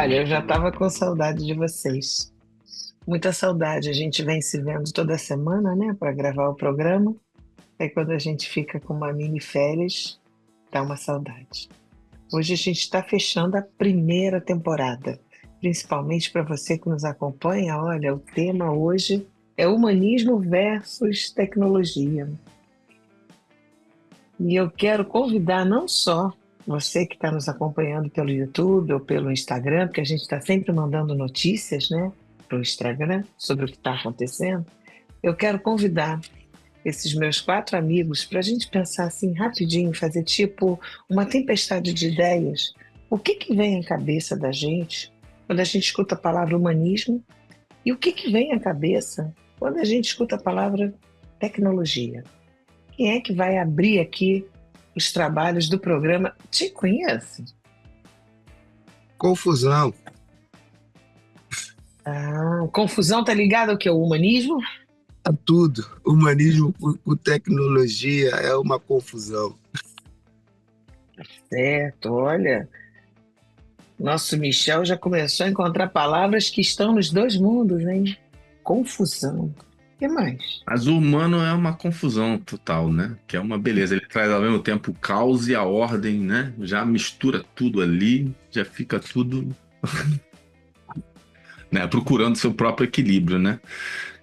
Olha, eu já estava com saudade de vocês. Muita saudade. A gente vem se vendo toda semana, né, para gravar o programa. Aí quando a gente fica com uma mini férias, dá uma saudade. Hoje a gente está fechando a primeira temporada. Principalmente para você que nos acompanha, olha, o tema hoje é humanismo versus tecnologia. E eu quero convidar não só você que está nos acompanhando pelo YouTube ou pelo Instagram, porque a gente está sempre mandando notícias, né, para o Instagram sobre o que está acontecendo. Eu quero convidar esses meus quatro amigos para a gente pensar assim rapidinho, fazer tipo uma tempestade de ideias. O que que vem à cabeça da gente quando a gente escuta a palavra humanismo e o que que vem à cabeça quando a gente escuta a palavra tecnologia? Quem é que vai abrir aqui os trabalhos do programa? Te conhece? Confusão. Ah, confusão tá ligado ao que? O humanismo? A tudo. Humanismo com tecnologia é uma confusão. Certo, olha, nosso Michel já começou a encontrar palavras que estão nos dois mundos, hein? Confusão. O que mais? Mas o humano é uma confusão total, né? Que é uma beleza. Ele traz ao mesmo tempo o caos e a ordem, né? Já mistura tudo ali, já fica tudo, né? Procurando seu próprio equilíbrio, né?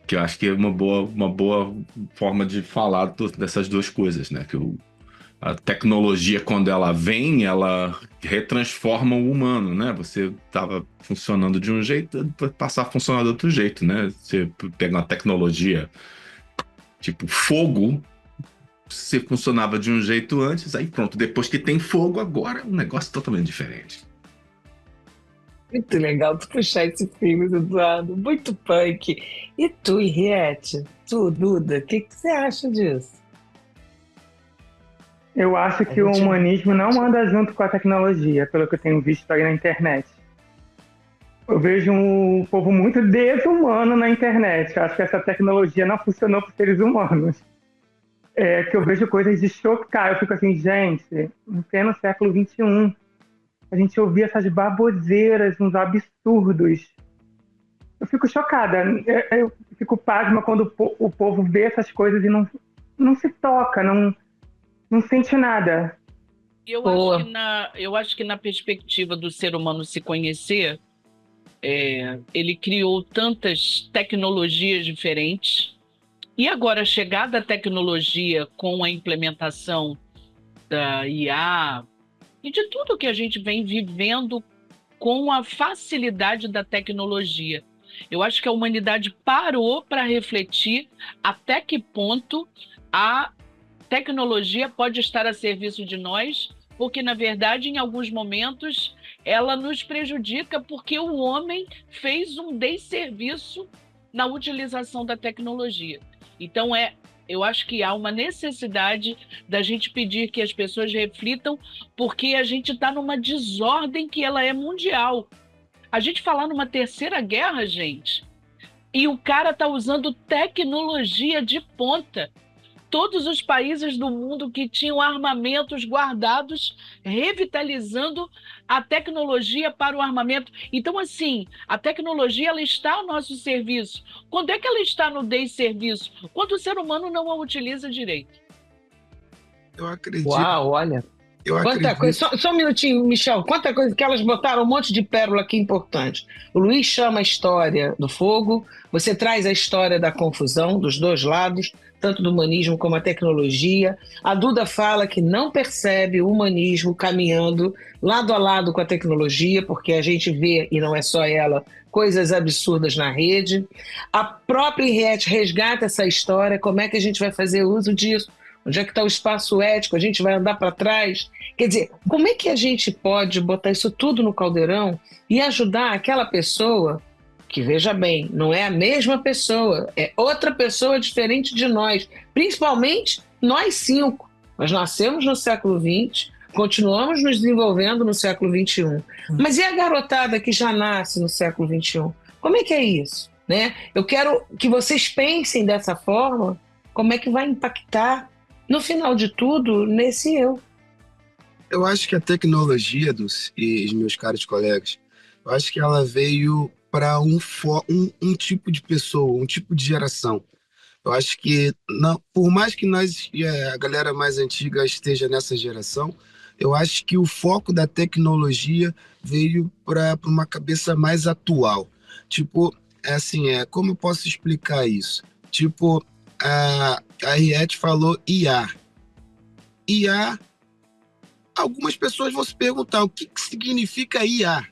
Que eu acho que é uma boa forma de falar dessas duas coisas, né? A tecnologia, quando ela vem, ela retransforma o humano, né? Você estava funcionando de um jeito, vai passar a funcionar de outro jeito, né? Você pega uma tecnologia tipo fogo, você funcionava de um jeito antes, aí pronto, depois que tem fogo, agora é um negócio totalmente diferente. Muito legal tu puxar esse filme, Eduardo. Muito punk. E tu, Henriette? Tu, Duda, o que que você acha disso? Eu acho A que o gente... humanismo não anda junto com a tecnologia, pelo que eu tenho visto aí na internet. Eu vejo um povo muito desumano na internet. Eu acho que essa tecnologia não funcionou para seres humanos. É que eu vejo coisas de chocar. Eu fico assim, gente, em pleno século XXI, a gente ouvia essas baboseiras, uns absurdos. Eu fico chocada. Eu fico pasma quando o povo vê essas coisas e não se toca, não sente nada. Boa. Eu acho que na perspectiva do ser humano se conhecer, ele criou tantas tecnologias diferentes. E agora, a chegada da tecnologia com a implementação da IA e de tudo que a gente vem vivendo com a facilidade da tecnologia. Eu acho que a humanidade parou para refletir até que ponto a tecnologia pode estar a serviço de nós, porque, na verdade, em alguns momentos, ela nos prejudica porque o homem fez um desserviço na utilização da tecnologia. Então, eu acho que há uma necessidade da gente pedir que as pessoas reflitam, porque a gente está numa desordem que ela é mundial. A gente falar numa terceira guerra, gente, e o cara está usando tecnologia de ponta. Todos os países do mundo que tinham armamentos guardados, revitalizando a tecnologia para o armamento. Então, assim, a tecnologia ela está ao nosso serviço. Quando é que ela está no desserviço? Quando o ser humano não a utiliza direito. Eu acredito, Uau, olha. eu Quanta coisa. acredito. Só um minutinho, Michel. Quanta coisa que elas botaram um monte de pérola aqui importante. O Luiz chama a história do fogo, você traz a história da confusão dos dois lados, tanto do humanismo como a tecnologia. A Duda fala que não percebe o humanismo caminhando lado a lado com a tecnologia, porque a gente vê, e não é só ela, coisas absurdas na rede. A própria Henriette resgata essa história, como é que a gente vai fazer uso disso? Onde é que está o espaço ético? A gente vai andar para trás? Quer dizer, como é que a gente pode botar isso tudo no caldeirão e ajudar aquela pessoa que, veja bem, não é a mesma pessoa, é outra pessoa diferente de nós, principalmente nós cinco. Nós nascemos no século XX, continuamos nos desenvolvendo no século XXI. Mas e a garotada que já nasce no século XXI? Como é que é isso? Né? Eu quero que vocês pensem dessa forma, como é que vai impactar, no final de tudo, nesse eu. Eu acho que a tecnologia, e os meus caros colegas, Eu acho que ela veio para um tipo de pessoa, um tipo de geração. Eu acho que, não, por mais que a galera mais antiga esteja nessa geração, eu acho que o foco da tecnologia veio para uma cabeça mais atual. Tipo, como eu posso explicar isso? Tipo, a Riet falou IA. IA, algumas pessoas vão se perguntar o que significa IA.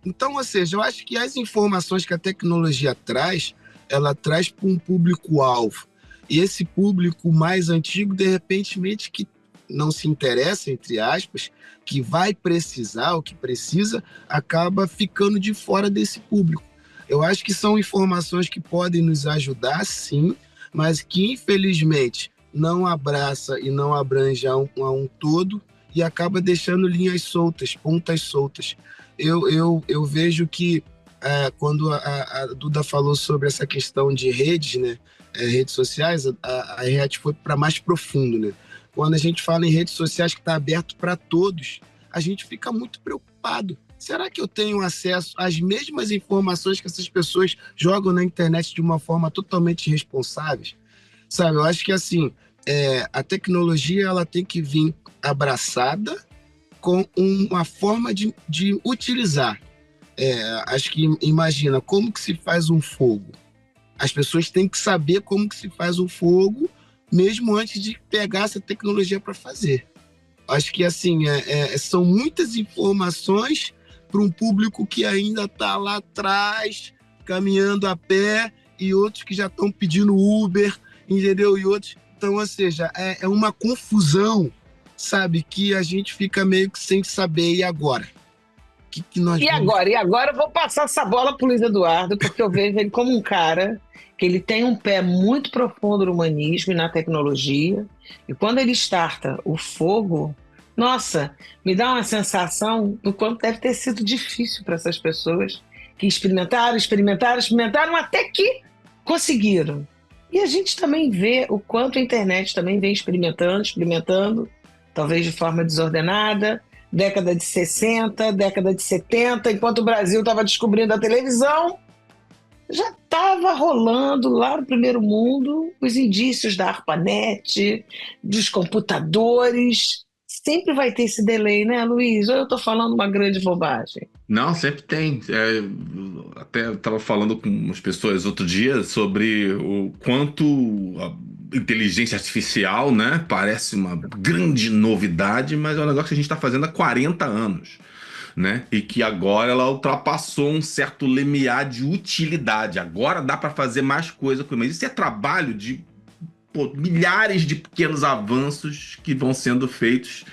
Então, ou seja, eu acho que as informações que a tecnologia traz, ela traz para um público-alvo. E esse público mais antigo, de repente, que não se interessa, entre aspas, que vai precisar, o que precisa, acaba ficando de fora desse público. Eu acho que são informações que podem nos ajudar, sim, mas que, infelizmente, não abraça e não abrange a um todo e acaba deixando linhas soltas, pontas soltas. Eu vejo que quando a Duda falou sobre essa questão de redes, né, redes sociais, a Riet foi para mais profundo, né? Quando a gente fala em redes sociais que está aberto para todos, a gente fica muito preocupado. Será que eu tenho acesso às mesmas informações que essas pessoas jogam na internet de uma forma totalmente irresponsável? Sabe, eu acho que assim, a tecnologia ela tem que vir abraçada com uma forma de utilizar. Acho que imagina como que se faz um fogo. As pessoas têm que saber como que se faz um fogo mesmo antes de pegar essa tecnologia para fazer. Acho que assim são muitas informações para um público que ainda está lá atrás, caminhando a pé, e outros que já estão pedindo Uber, entendeu? E outros. Então, ou seja, é uma confusão, sabe? Que a gente fica meio que sem saber. E agora? Que nós vamos... E agora eu vou passar essa bola para o Luiz Eduardo, porque eu vejo ele como um cara que ele tem um pé muito profundo no humanismo e na tecnologia. E quando ele starta o fogo, nossa, me dá uma sensação do quanto deve ter sido difícil para essas pessoas que experimentaram até que conseguiram. E a gente também vê o quanto a internet também vem experimentando, talvez de forma desordenada, década de 60, década de 70, enquanto o Brasil estava descobrindo a televisão, já estava rolando lá no primeiro mundo os indícios da ARPANET, dos computadores. Sempre vai ter esse delay, né, Luiz? Ou eu estou falando uma grande bobagem? Não, sempre tem. Até estava falando com umas pessoas outro dia sobre o quanto a inteligência artificial, né, parece uma grande novidade, mas é um negócio que a gente está fazendo há 40 anos, né? E que agora ela ultrapassou um certo limiar de utilidade. Agora dá para fazer mais coisa com isso. Mas isso é trabalho de milhares de pequenos avanços que vão sendo feitos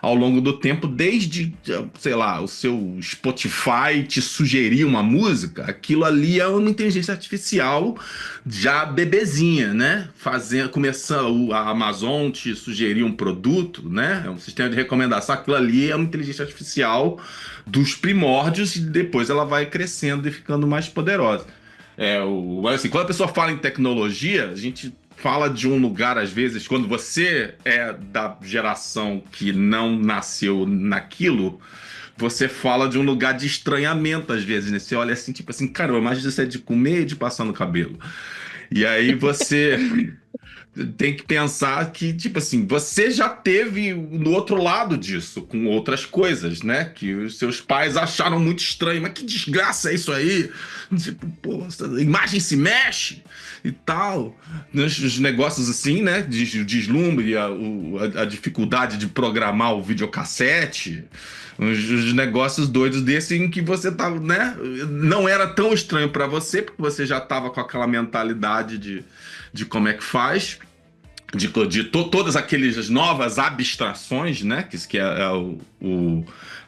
ao longo do tempo, desde, sei lá, o seu Spotify te sugerir uma música, aquilo ali é uma inteligência artificial já bebezinha, né? Começando a Amazon te sugerir um produto, né? É um sistema de recomendação, aquilo ali é uma inteligência artificial dos primórdios e depois ela vai crescendo e ficando mais poderosa. Assim, quando a pessoa fala em tecnologia, a gente fala de um lugar, às vezes, quando você é da geração que não nasceu naquilo, você fala de um lugar de estranhamento, às vezes, né? Você olha assim, tipo assim, caramba, mas isso é de comer e de passar no cabelo. E aí você tem que pensar que, tipo assim, você já teve no outro lado disso, com outras coisas, né? Que os seus pais acharam muito estranho. Mas que desgraça é isso aí? Tipo, pô, a imagem se mexe e tal. Os negócios assim, né? O deslumbre, a dificuldade de programar o videocassete. Os negócios doidos desse em que você tava, né? Não era tão estranho para você, porque você já tava com aquela mentalidade de como é que faz, todas aquelas novas abstrações, né? Que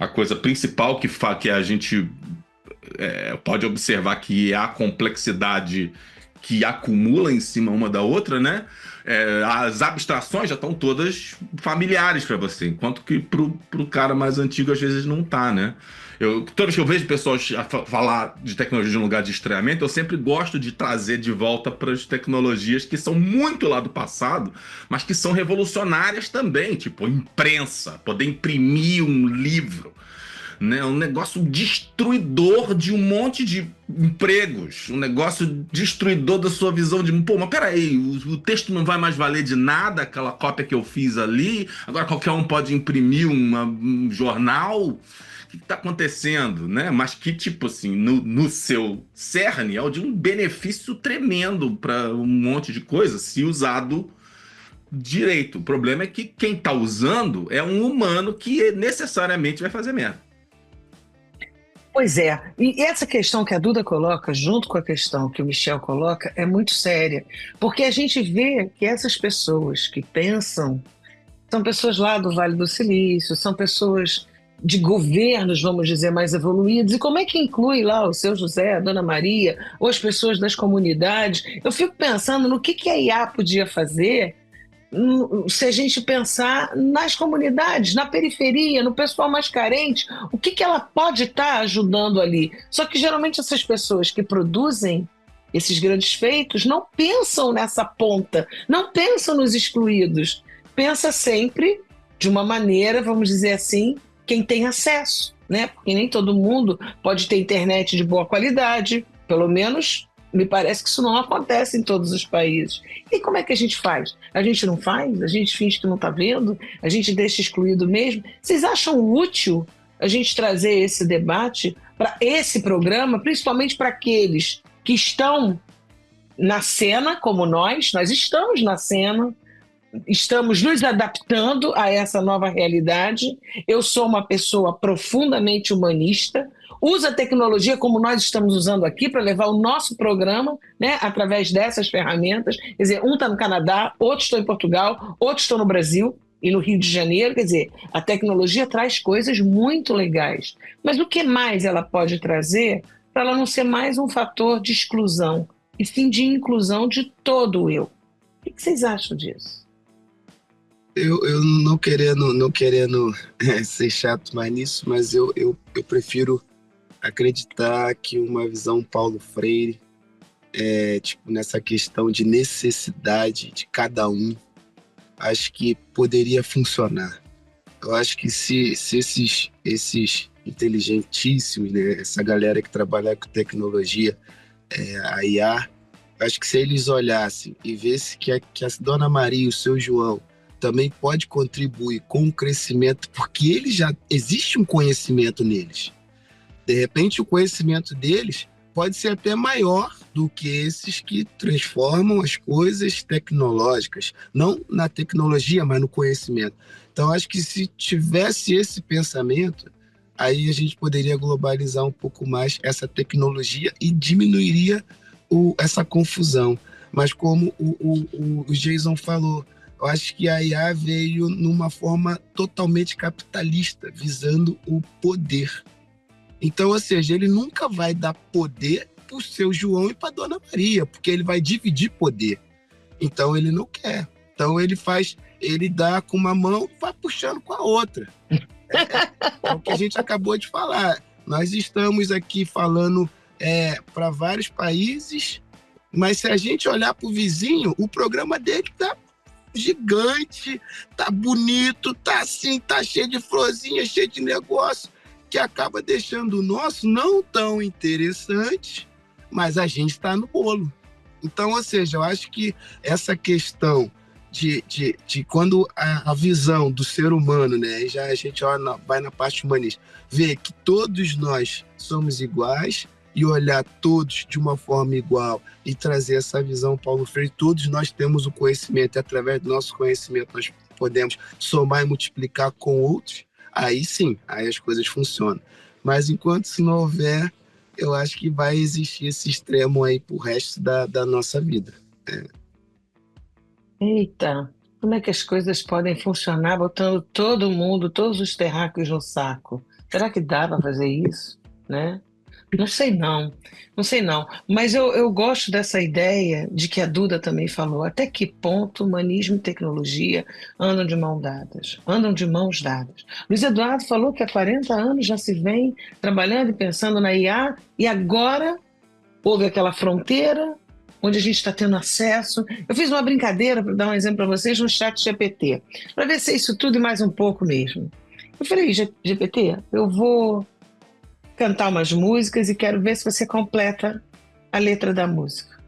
a coisa principal que a gente pode observar, que é a complexidade que acumula em cima uma da outra, né? As abstrações já estão todas familiares para você, enquanto que pro cara mais antigo às vezes não tá, né? Toda vez que eu vejo pessoas falar de tecnologia de um lugar de estranhamento, eu sempre gosto de trazer de volta para as tecnologias que são muito lá do passado, mas que são revolucionárias também, tipo imprensa, poder imprimir um livro, né? Um negócio destruidor de um monte de empregos, um negócio destruidor da sua visão de, pô, mas peraí, o texto não vai mais valer de nada, aquela cópia que eu fiz ali, agora qualquer um pode imprimir um jornal, o que está acontecendo, né? Mas que, tipo assim, no seu cerne é o de um benefício tremendo para um monte de coisa, se usado direito. O problema é que quem está usando é um humano que necessariamente vai fazer merda. Pois é, e essa questão que a Duda coloca, junto com a questão que o Michel coloca, é muito séria, porque a gente vê que essas pessoas que pensam são pessoas lá do Vale do Silício, são pessoas de governos, vamos dizer, mais evoluídos, e como é que inclui lá o seu José, a Dona Maria, ou as pessoas das comunidades? Eu fico pensando no que a IA podia fazer se a gente pensar nas comunidades, na periferia, no pessoal mais carente, o que ela pode estar ajudando ali. Só que geralmente essas pessoas que produzem esses grandes feitos não pensam nessa ponta, não pensam nos excluídos. Pensa sempre de uma maneira, vamos dizer assim, quem tem acesso, né? Porque nem todo mundo pode ter internet de boa qualidade, pelo menos me parece que isso não acontece em todos os países. E como é que a gente faz? A gente não faz? A gente finge que não está vendo? A gente deixa excluído mesmo? Vocês acham útil a gente trazer esse debate para esse programa, principalmente para aqueles que estão na cena, como nós estamos na cena, estamos nos adaptando a essa nova realidade. Eu sou uma pessoa profundamente humanista, usa a tecnologia como nós estamos usando aqui para levar o nosso programa, né, através dessas ferramentas. Quer dizer, um está no Canadá, outro está em Portugal, outro está no Brasil e no Rio de Janeiro. Quer dizer, a tecnologia traz coisas muito legais. Mas o que mais ela pode trazer para ela não ser mais um fator de exclusão, e sim de inclusão de todo o eu? O que vocês acham disso? Eu não querendo ser chato mais nisso, mas eu prefiro acreditar que uma visão Paulo Freire, tipo, nessa questão de necessidade de cada um, acho que poderia funcionar. Eu acho que se esses inteligentíssimos, né, essa galera que trabalha com tecnologia, a IA, acho que se eles olhassem e vissem que a Dona Maria e o seu João também pode contribuir com o crescimento, porque eles já existe um conhecimento neles. De repente, o conhecimento deles pode ser até maior do que esses que transformam as coisas tecnológicas, não na tecnologia, mas no conhecimento. Então, acho que se tivesse esse pensamento, aí a gente poderia globalizar um pouco mais essa tecnologia e diminuiria essa confusão. Mas como o Jason falou, eu acho que a IA veio numa forma totalmente capitalista, visando o poder. Então, ou seja, ele nunca vai dar poder para o seu João e para a Dona Maria, porque ele vai dividir poder. Então, ele não quer. Então, ele dá com uma mão e vai puxando com a outra. É o que a gente acabou de falar. Nós estamos aqui falando para vários países, mas se a gente olhar para o vizinho, o programa dele está gigante, tá bonito, tá assim, tá cheio de florzinha, cheio de negócio, que acaba deixando o nosso não tão interessante, mas a gente está no bolo. Então, ou seja, eu acho que essa questão de quando a visão do ser humano, né, já a gente vai na parte humanista, ver que todos nós somos iguais e olhar todos de uma forma igual e trazer essa visão Paulo Freire, todos nós temos o conhecimento e através do nosso conhecimento nós podemos somar e multiplicar com outros, aí sim, aí as coisas funcionam. Mas enquanto isso não houver, eu acho que vai existir esse extremo aí pro resto da nossa vida. Eita, como é que as coisas podem funcionar botando todo mundo, todos os terráqueos no saco? Será que dá para fazer isso, né? Não sei não, mas eu gosto dessa ideia de que a Duda também falou, até que ponto humanismo e tecnologia andam de mãos dadas. Luiz Eduardo falou que há 40 anos já se vem trabalhando e pensando na IA, e agora houve aquela fronteira onde a gente está tendo acesso. Eu fiz uma brincadeira, para dar um exemplo para vocês, no chat GPT, para ver se é isso tudo e mais um pouco mesmo. Eu falei, GPT, eu vou cantar umas músicas e quero ver se você completa a letra da música.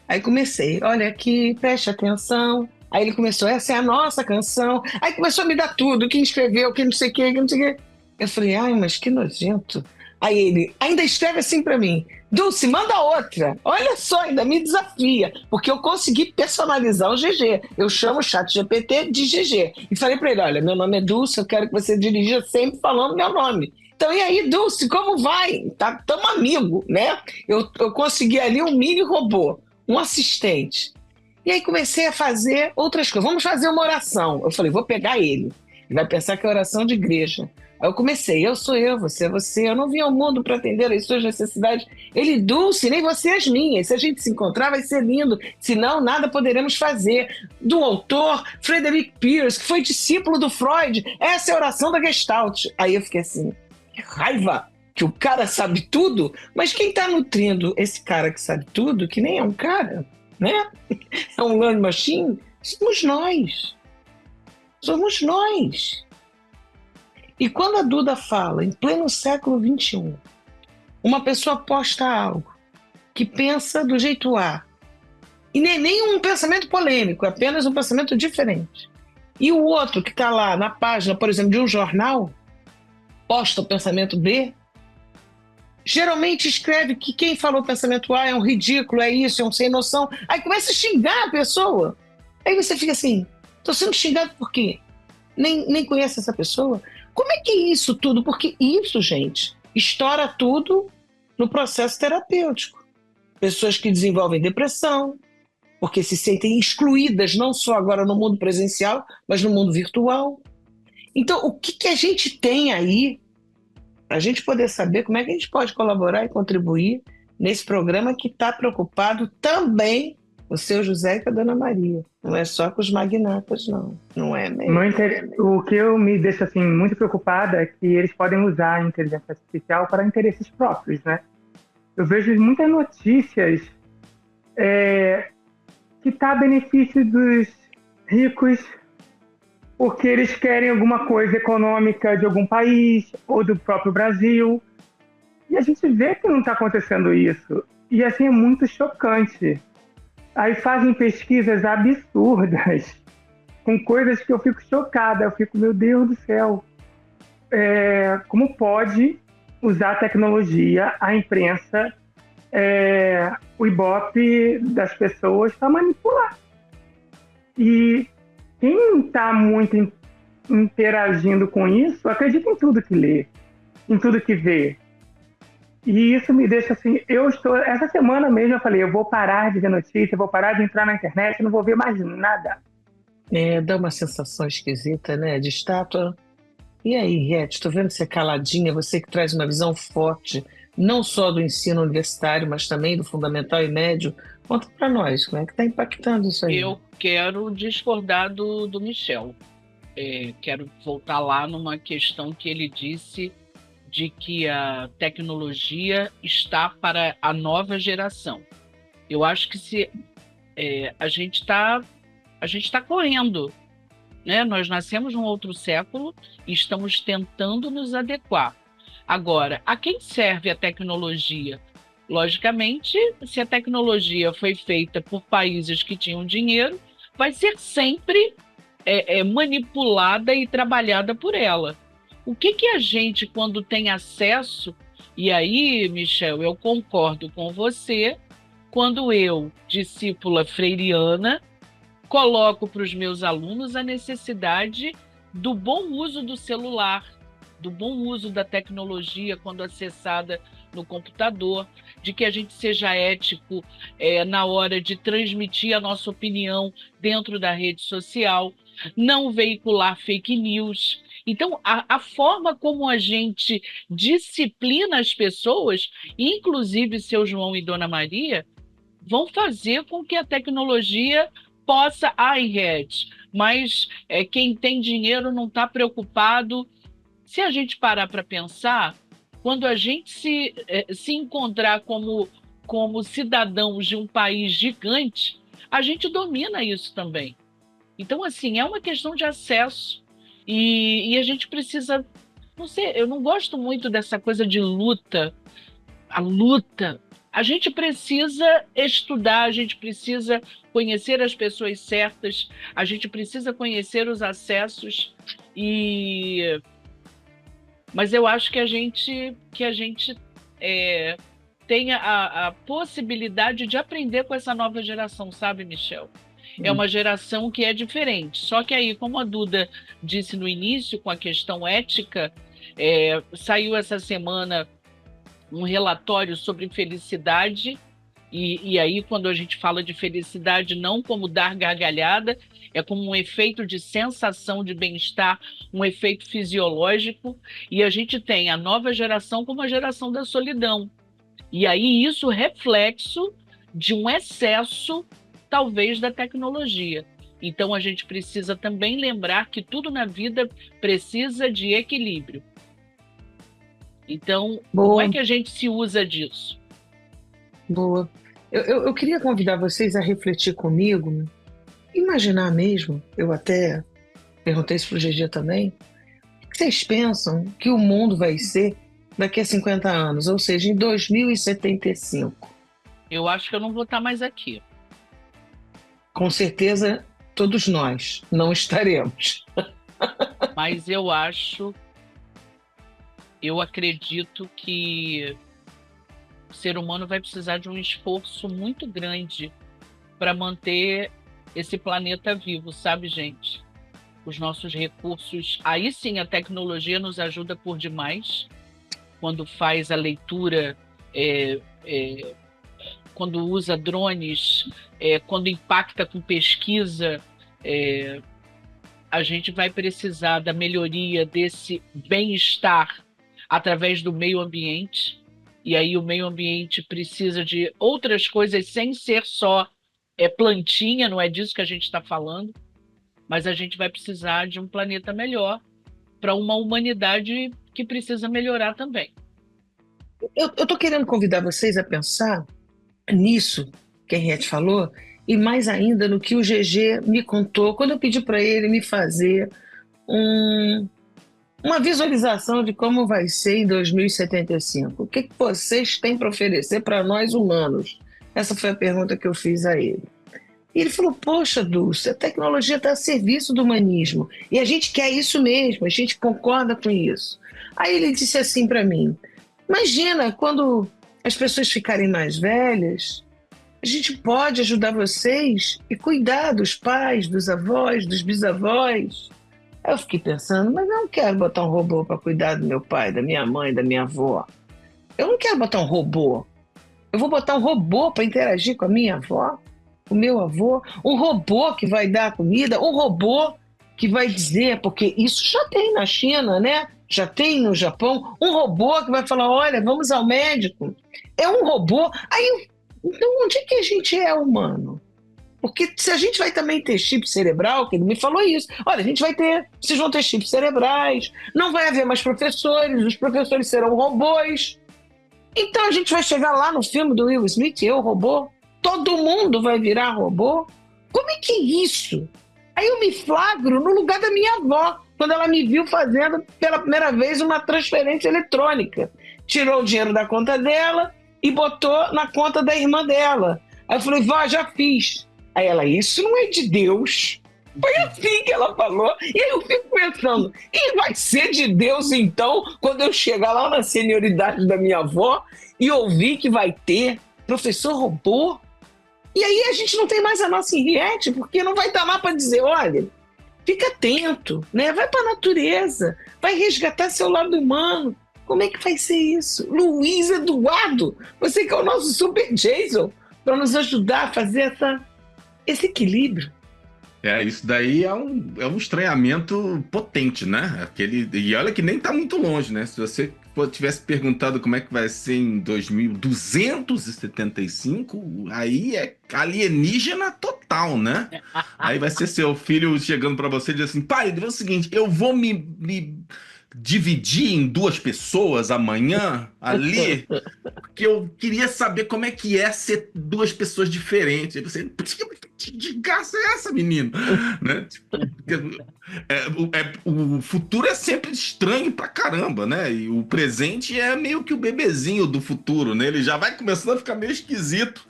Aí comecei, olha aqui, preste atenção. Aí ele começou, essa é a nossa canção. Aí começou a me dar tudo, quem escreveu, quem não sei o quê, quem não sei o quê. Eu falei, ai, mas que nojento. Aí ele ainda escreve assim pra mim, Dulce, manda outra. Olha só, ainda me desafia, porque eu consegui personalizar o GG. Eu chamo o chat GPT de GG. E falei pra ele, olha, meu nome é Dulce, eu quero que você dirija sempre falando meu nome. Então, e aí, Dulce, como vai? Tá, tamo amigo, né? Eu consegui ali um mini robô, um assistente. E aí comecei a fazer outras coisas. Vamos fazer uma oração. Eu falei, vou pegar ele. Ele vai pensar que é oração de igreja. Aí eu comecei, eu sou eu, você é você. Eu não vim ao mundo para atender às suas necessidades. Ele, Dulce, nem você as minhas. Se a gente se encontrar, vai ser lindo. Senão, nada poderemos fazer. Do autor Frederick Pierce, que foi discípulo do Freud. Essa é a oração da Gestalt. Aí eu fiquei assim, que raiva, que o cara sabe tudo. Mas quem está nutrindo esse cara que sabe tudo, que nem é um cara, né? É um learning machine, somos nós. Somos nós. E quando a Duda fala, em pleno século XXI, uma pessoa posta algo que pensa do jeito A, e nem um pensamento polêmico, é apenas um pensamento diferente. E o outro que está lá na página, por exemplo, de um jornal, posta o pensamento B, geralmente escreve que quem falou o pensamento A é um ridículo, é isso, é um sem noção. Aí começa a xingar a pessoa. Aí você fica assim, estou sendo xingado por quê? Nem conhece essa pessoa? Como é que é isso tudo? Porque isso, gente, estoura tudo no processo terapêutico. Pessoas que desenvolvem depressão, porque se sentem excluídas, não só agora no mundo presencial, mas no mundo virtual. Então, o que a gente tem aí para a gente poder saber como é que a gente pode colaborar e contribuir nesse programa que está preocupado também o seu José e com a Dona Maria. Não é só com os magnatas, não. Não é mesmo. O que eu me deixa assim, muito preocupada é que eles podem usar a inteligência artificial para interesses próprios, né? Eu vejo muitas notícias que está a benefício dos ricos porque eles querem alguma coisa econômica de algum país ou do próprio Brasil. E a gente vê que não está acontecendo isso. E assim é muito chocante. Aí fazem pesquisas absurdas com coisas que eu fico chocada. Eu fico, meu Deus do céu. Como pode usar a tecnologia, a imprensa, o ibope das pessoas para manipular? E quem está muito interagindo com isso, acredita em tudo que lê, em tudo que vê. E isso me deixa assim, essa semana mesmo eu falei, eu vou parar de ver notícia, vou parar de entrar na internet, não vou ver mais nada. Dá uma sensação esquisita, né, de estátua. E aí, Riete, estou vendo você caladinha, você que traz uma visão forte, não só do ensino universitário, mas também do fundamental e médio. Conta para nós, como é que está impactando isso aí? Eu quero discordar do Michel. Quero voltar lá numa questão que ele disse de que a tecnologia está para a nova geração. Eu acho que se a gente está correndo, né? Nós nascemos num outro século e estamos tentando nos adequar. Agora, a quem serve a tecnologia? Logicamente, se a tecnologia foi feita por países que tinham dinheiro, vai ser sempre manipulada e trabalhada por ela. O que a gente, quando tem acesso, e aí, Michel, eu concordo com você, quando eu, discípula freiriana, coloco para os meus alunos a necessidade do bom uso do celular, do bom uso da tecnologia quando acessada no computador, de que a gente seja ético na hora de transmitir a nossa opinião dentro da rede social, não veicular fake news. Então, a forma como a gente disciplina as pessoas, inclusive seu João e Dona Maria, vão fazer com que a tecnologia possa... Red, mas quem tem dinheiro não está preocupado. Se a gente parar para pensar, quando a gente se encontrar como cidadãos de um país gigante, a gente domina isso também. Então, assim, é uma questão de acesso. E a gente precisa, não sei, eu não gosto muito dessa coisa de luta, a luta. A gente precisa estudar, a gente precisa conhecer as pessoas certas, a gente precisa conhecer os acessos e mas eu acho que a gente tenha a possibilidade de aprender com essa nova geração, sabe, Michel? É uma geração que é diferente. Só que aí, como a Duda disse no início, com a questão ética, saiu essa semana um relatório sobre felicidade, e aí, quando a gente fala de felicidade, não como dar gargalhada, é como um efeito de sensação de bem-estar, um efeito fisiológico, e a gente tem a nova geração como a geração da solidão. E aí, isso reflexo de um excesso, talvez, da tecnologia. Então, a gente precisa também lembrar que tudo na vida precisa de equilíbrio. Então, como é que a gente se usa disso? Boa. Eu queria convidar vocês a refletir comigo, imaginar mesmo, eu até perguntei isso para o GG também, o que vocês pensam que o mundo vai ser daqui a 50 anos, ou seja, em 2075? Eu acho que eu não vou estar mais aqui. Com certeza, todos nós não estaremos. Mas eu acredito que o ser humano vai precisar de um esforço muito grande para manter esse planeta vivo, sabe, gente? Os nossos recursos, aí sim a tecnologia nos ajuda por demais, quando faz a leitura, quando usa drones, quando impacta com pesquisa, a gente vai precisar da melhoria desse bem-estar através do meio ambiente, e aí o meio ambiente precisa de outras coisas sem ser só plantinha, não é disso que a gente está falando, mas a gente vai precisar de um planeta melhor para uma humanidade que precisa melhorar também. Eu estou querendo convidar vocês a pensar nisso que a Henriette falou, e mais ainda no que o GG me contou, quando eu pedi para ele me fazer uma visualização de como vai ser em 2075. O que vocês têm para oferecer para nós humanos? Essa foi a pergunta que eu fiz a ele. E ele falou, poxa, Dulce, a tecnologia está a serviço do humanismo. E a gente quer isso mesmo, a gente concorda com isso. Aí ele disse assim para mim, imagina, quando as pessoas ficarem mais velhas, a gente pode ajudar vocês e cuidar dos pais, dos avós, dos bisavós. Aí eu fiquei pensando, mas eu não quero botar um robô para cuidar do meu pai, da minha mãe, da minha avó. Eu não quero botar um robô. Eu vou botar um robô para interagir com a minha avó, o meu avô, um robô que vai dar comida, um robô que vai dizer, porque isso já tem na China, né? Já tem no Japão, um robô que vai falar, olha, vamos ao médico. É um robô. Aí, então, onde é que a gente é humano? Porque se a gente vai também ter chip cerebral, que ele me falou isso, olha, a gente vai ter, vocês vão ter chips cerebrais, não vai haver mais professores, os professores serão robôs. Então a gente vai chegar lá no filme do Will Smith, Eu, Robô, todo mundo vai virar robô? Como é que é isso? Aí eu me flagro no lugar da minha avó, quando ela me viu fazendo pela primeira vez uma transferência eletrônica. Tirou o dinheiro da conta dela e botou na conta da irmã dela. Aí eu falei, vó, já fiz. Aí ela, isso não é de Deus. Foi assim que ela falou. E aí eu fico pensando, e vai ser de Deus então, quando eu chegar lá na senioridade da minha avó e ouvir que vai ter professor robô? E aí a gente não tem mais a nossa Henriette, porque não vai estar lá para dizer, olha, fica atento, né? Vai para a natureza, vai resgatar seu lado humano. Como é que vai ser isso? Luiz Eduardo, você que é o nosso super Jason, para nos ajudar a fazer esse equilíbrio. Isso daí é um estranhamento potente, né? E olha que nem tá muito longe, né? Se você tivesse perguntado como é que vai ser em 2275, aí é alienígena total, né? Aí vai ser seu filho chegando para você e dizer assim, pai, é o seguinte, eu vou me dividir em 2 pessoas amanhã ali, porque eu queria saber como é que é ser 2 pessoas diferentes. Eu pensei, que desgraça é essa, menino? Né? Tipo, o futuro é sempre estranho pra caramba, né? E o presente é meio que o bebezinho do futuro, né? Ele já vai começando a ficar meio esquisito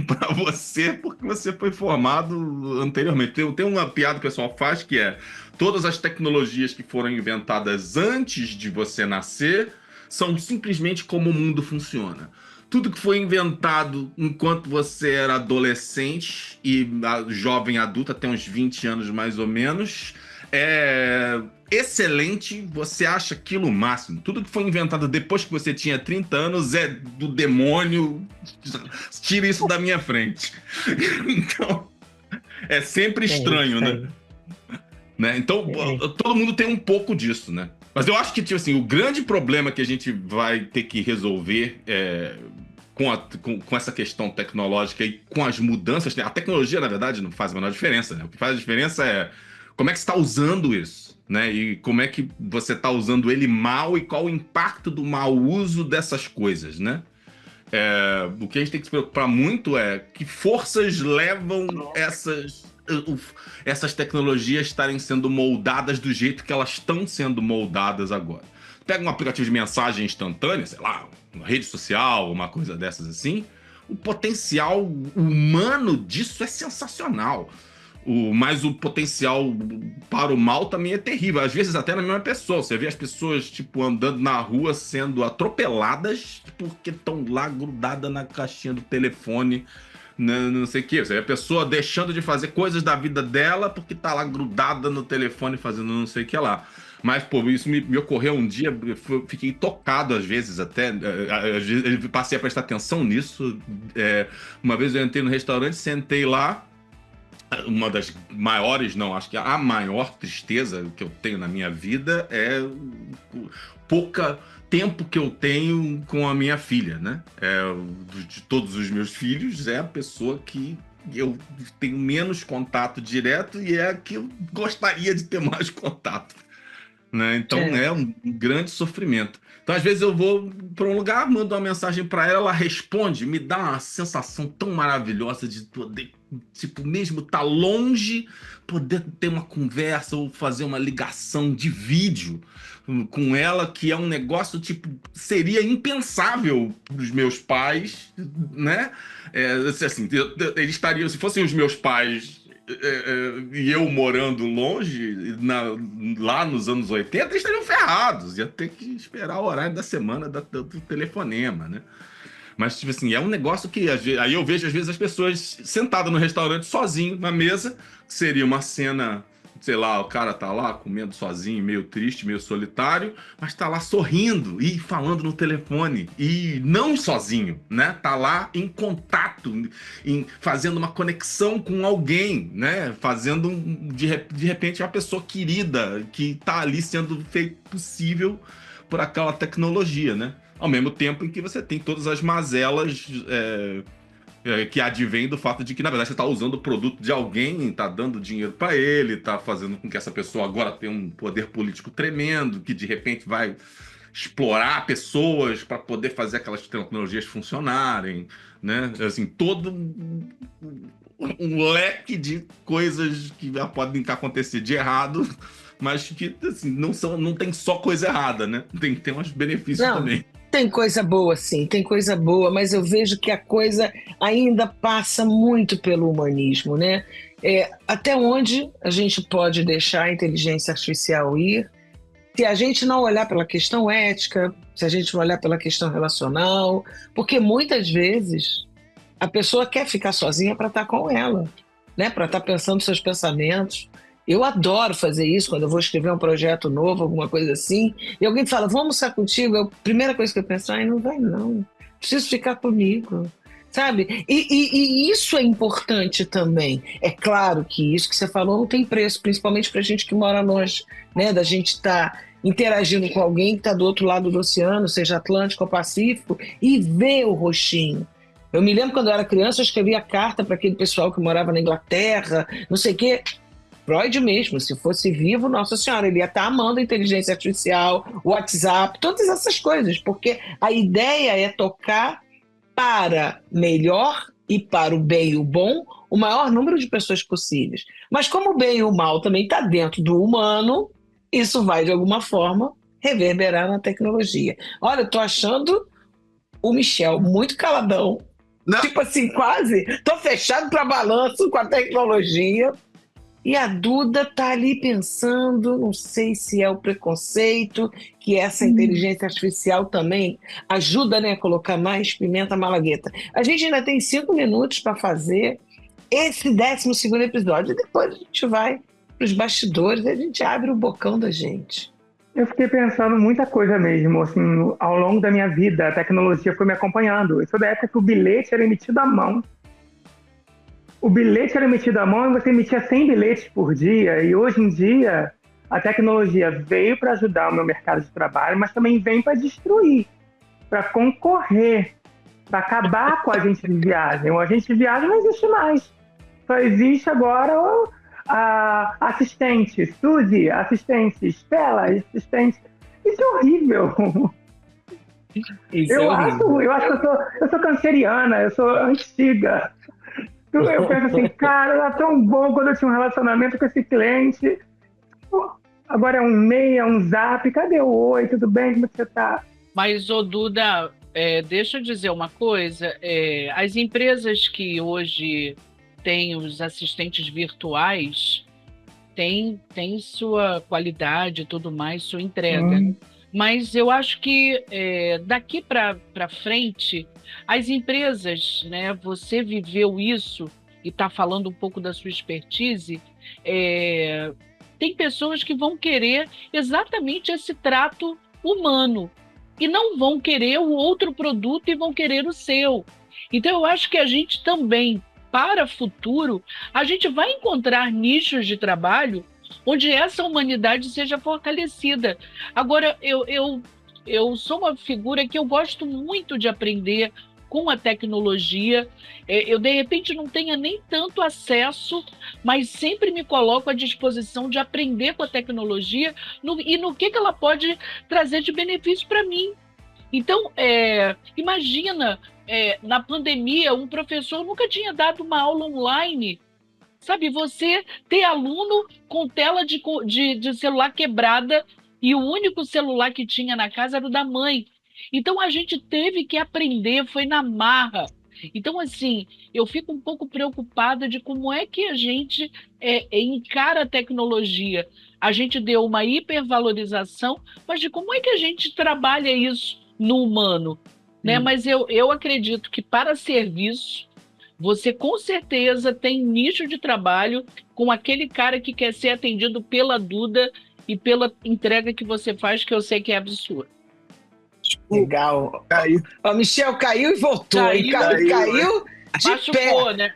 pra você, porque você foi formado anteriormente. Tem uma piada que o pessoal faz que é: todas as tecnologias que foram inventadas antes de você nascer são simplesmente como o mundo funciona. Tudo que foi inventado enquanto você era adolescente e jovem adulto, até uns 20 anos mais ou menos, é excelente, você acha aquilo o máximo. Tudo que foi inventado depois que você tinha 30 anos é do demônio, tira isso da minha frente. Então, é sempre estranho, né? Então, todo mundo tem um pouco disso, né? Mas eu acho que, tipo assim, o grande problema que a gente vai ter que resolver com essa questão tecnológica e com as mudanças, né? A tecnologia, na verdade, não faz a menor diferença, né? O que faz a diferença é como é que você está usando isso, né? E como é que você está usando ele mal e qual o impacto do mau uso dessas coisas, né? O que a gente tem que se preocupar muito é que forças levam essas tecnologias estarem sendo moldadas do jeito que elas estão sendo moldadas agora. Pega um aplicativo de mensagem instantânea, sei lá, uma rede social, uma coisa dessas assim, o potencial humano disso é sensacional. Mas o potencial para o mal também é terrível. Às vezes até na mesma pessoa. Você vê as pessoas, tipo, andando na rua sendo atropeladas porque estão lá grudadas na caixinha do telefone, não sei o quê. Você vê a pessoa deixando de fazer coisas da vida dela porque tá lá grudada no telefone fazendo não sei o que lá. Mas, pô, isso me ocorreu um dia, eu fiquei tocado às vezes até, eu passei a prestar atenção nisso. Uma vez eu entrei no restaurante, sentei lá, uma das maiores, não, acho que a maior tristeza que eu tenho na minha vida é o pouco tempo que eu tenho com a minha filha, né? De todos os meus filhos, é a pessoa que eu tenho menos contato direto e é a que eu gostaria de ter mais contato, né? Então é um grande sofrimento. Então, às vezes eu vou para um lugar, mando uma mensagem para ela, ela responde, me dá uma sensação tão maravilhosa de poder, tipo, mesmo estar longe, poder ter uma conversa ou fazer uma ligação de vídeo com ela, que é um negócio, tipo, seria impensável para os meus pais, né? Assim, eles estariam, se fossem os meus pais e eu morando longe, lá nos anos 80, eles estariam ferrados. Ia ter que esperar o horário da semana do telefonema, né? Mas, tipo assim, é um negócio que... Aí eu vejo, às vezes, as pessoas sentadas no restaurante sozinho, na mesa, que seria uma cena... Sei lá, o cara tá lá comendo sozinho, meio triste, meio solitário, mas tá lá sorrindo e falando no telefone. E não sozinho, né? Tá lá em contato, fazendo uma conexão com alguém, né? Fazendo, de repente, uma pessoa querida que tá ali sendo feito possível por aquela tecnologia, né? Ao mesmo tempo em que você tem todas as mazelas que advém do fato de que, na verdade, você está usando o produto de alguém, está dando dinheiro para ele, está fazendo com que essa pessoa agora tenha um poder político tremendo, que de repente vai explorar pessoas para poder fazer aquelas tecnologias funcionarem, né? Assim, todo um leque de coisas que podem acontecer de errado, mas que assim, não tem só coisa errada, né? Tem uns benefícios também. Tem coisa boa, sim, tem coisa boa, mas eu vejo que a coisa ainda passa muito pelo humanismo, né? Até onde a gente pode deixar a inteligência artificial ir, se a gente não olhar pela questão ética, se a gente não olhar pela questão relacional, porque muitas vezes a pessoa quer ficar sozinha para estar com ela, né? Para estar pensando seus pensamentos. Eu adoro fazer isso quando eu vou escrever um projeto novo, alguma coisa assim, e alguém fala, vamos almoçar contigo? A primeira coisa que eu penso, não vai não, preciso ficar comigo, sabe? E isso é importante também. É claro que isso que você falou não tem preço, principalmente para gente que mora longe, né? Da gente estar interagindo com alguém que está do outro lado do oceano, seja Atlântico ou Pacífico, e ver o rostinho. Eu me lembro quando eu era criança, eu escrevia carta para aquele pessoal que morava na Inglaterra, não sei o quê. Freud mesmo, se fosse vivo, Nossa Senhora, ele ia estar amando a inteligência artificial, o WhatsApp, todas essas coisas, porque a ideia é tocar para melhor e para o bem e o bom o maior número de pessoas possíveis. Mas como o bem e o mal também está dentro do humano, isso vai, de alguma forma, reverberar na tecnologia. Olha, eu tô achando o Michel muito caladão. Não. Tipo assim, quase. Tô fechado para balanço com a tecnologia. E a Duda tá ali pensando, não sei se é o preconceito, que essa inteligência artificial também ajuda, né, a colocar mais pimenta malagueta. A gente ainda tem 5 minutos para fazer esse 12º episódio. E depois a gente vai para os bastidores e a gente abre o bocão da gente. Eu fiquei pensando muita coisa mesmo, assim, ao longo da minha vida, a tecnologia foi me acompanhando. Eu sou da época que o bilhete era emitido à mão. O bilhete era emitido à mão e você emitia 100 bilhetes por dia. E hoje em dia, a tecnologia veio para ajudar o meu mercado de trabalho, mas também vem para destruir, para concorrer, para acabar com a agente de viagem. O agente de viagem não existe mais. Só existe agora a assistente, Suzy, assistente, Stella, assistente. Isso é horrível. Eu acho que eu sou canceriana, eu sou antiga. Eu penso assim, cara, era tão bom quando eu tinha um relacionamento com esse cliente. Agora é um meia, um zap, cadê o oi, tudo bem, como você tá? Mas, ô Duda, deixa eu dizer uma coisa, as empresas que hoje têm os assistentes virtuais têm sua qualidade e tudo mais, sua entrega. Mas eu acho que daqui para frente, as empresas, né, você viveu isso e está falando um pouco da sua expertise, tem pessoas que vão querer exatamente esse trato humano e não vão querer o outro produto e vão querer o seu. Então, eu acho que a gente também, para o futuro, a gente vai encontrar nichos de trabalho onde essa humanidade seja fortalecida. Agora, eu sou uma figura que eu gosto muito de aprender com a tecnologia. Eu, de repente, não tenha nem tanto acesso, mas sempre me coloco à disposição de aprender com a tecnologia e no que ela pode trazer de benefício para mim. Então, imagina, na pandemia, um professor nunca tinha dado uma aula online. Sabe, você ter aluno com tela de celular quebrada e o único celular que tinha na casa era o da mãe. Então, a gente teve que aprender, foi na marra. Então, assim, eu fico um pouco preocupada de como é que a gente encara a tecnologia. A gente deu uma hipervalorização, mas de como é que a gente trabalha isso no humano, né? Mas eu acredito que para serviço, você com certeza tem nicho de trabalho com aquele cara que quer ser atendido pela Duda e pela entrega que você faz, que eu sei que é absurda. Legal. Caiu. O Michel caiu e voltou. Caiu de Machucou, pé. né?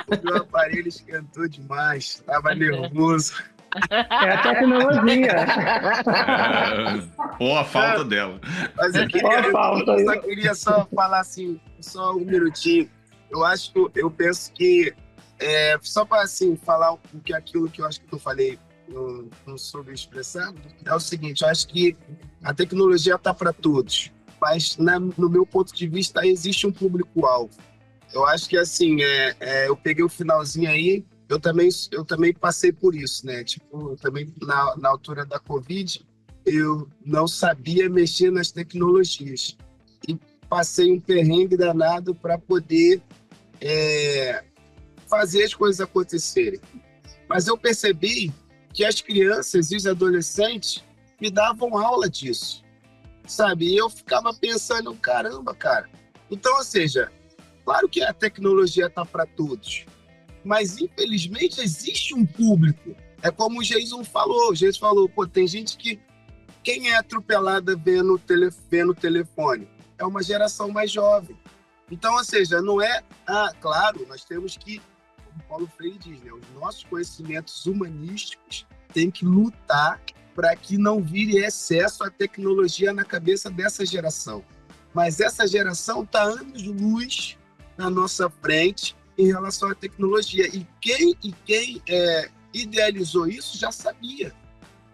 O meu aparelho esquentou demais. Estava nervoso. É a tecnologia. Ou a falta dela. Mas eu só queria falar assim, só um minutinho. Eu penso que, só para assim, falar aquilo que eu acho que eu falei, não soube expressar, é o seguinte: eu acho que a tecnologia está para todos, mas no meu ponto de vista existe um público-alvo. Eu acho que assim, eu peguei o finalzinho aí, eu também passei por isso, né? Tipo, também na altura da Covid, eu não sabia mexer nas tecnologias e passei um perrengue danado para poder fazer as coisas acontecerem. Mas eu percebi que as crianças e os adolescentes me davam aula disso, sabe? E eu ficava pensando, caramba, cara. Então, ou seja, claro que a tecnologia está para todos, mas infelizmente existe um público. É como o Jason falou. Pô, tem gente que quem é atropelada vendo o telefone é uma geração mais jovem. Então, ou seja, não é... claro, nós temos que, como Paulo Freire diz, né, os nossos conhecimentos humanísticos têm que lutar para que não vire excesso a tecnologia na cabeça dessa geração. Mas essa geração está anos-luz na nossa frente em relação à tecnologia. E quem idealizou isso já sabia.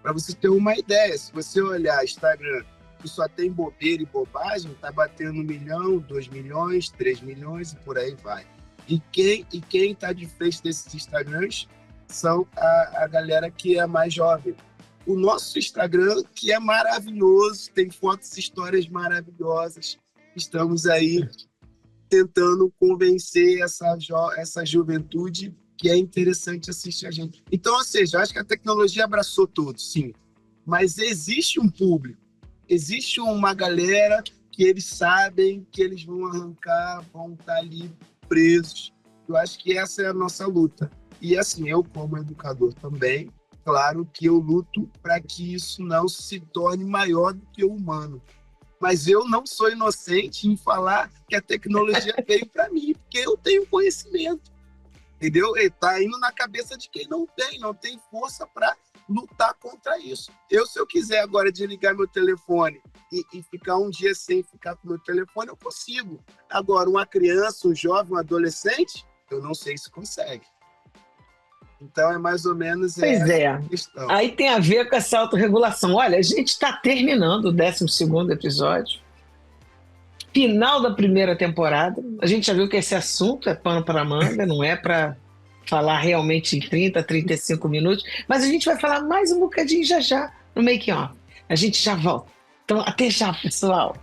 Para você ter uma ideia, se você olhar Instagram que só tem bobeira e bobagem, tá batendo 1 milhão, 2 milhões, 3 milhões e por aí vai. E quem está de frente desses Instagrams são a galera que é mais jovem. O nosso Instagram, que é maravilhoso, tem fotos e histórias maravilhosas. Estamos aí tentando convencer essa juventude que é interessante assistir a gente. Então, ou seja, eu acho que a tecnologia abraçou todos, sim. Mas existe um público, existe uma galera que eles sabem que eles vão arrancar, vão estar ali presos. Eu acho que essa é a nossa luta. E assim, eu como educador também, claro que eu luto para que isso não se torne maior do que o humano. Mas eu não sou inocente em falar que a tecnologia veio para mim, porque eu tenho conhecimento, entendeu? Está indo na cabeça de quem não tem força para lutar contra isso. Se eu quiser agora desligar meu telefone e ficar um dia sem ficar com meu telefone, eu consigo. Agora, uma criança, um jovem, um adolescente, eu não sei se consegue. Então, é mais ou menos essa questão. Aí tem a ver com essa autorregulação. Olha, a gente está terminando o 12º episódio, final da primeira temporada. A gente já viu que esse assunto é pano para manga, não é para falar realmente em 30, 35 minutos, mas a gente vai falar mais um bocadinho já no making off. A gente já volta. Então, até já, pessoal!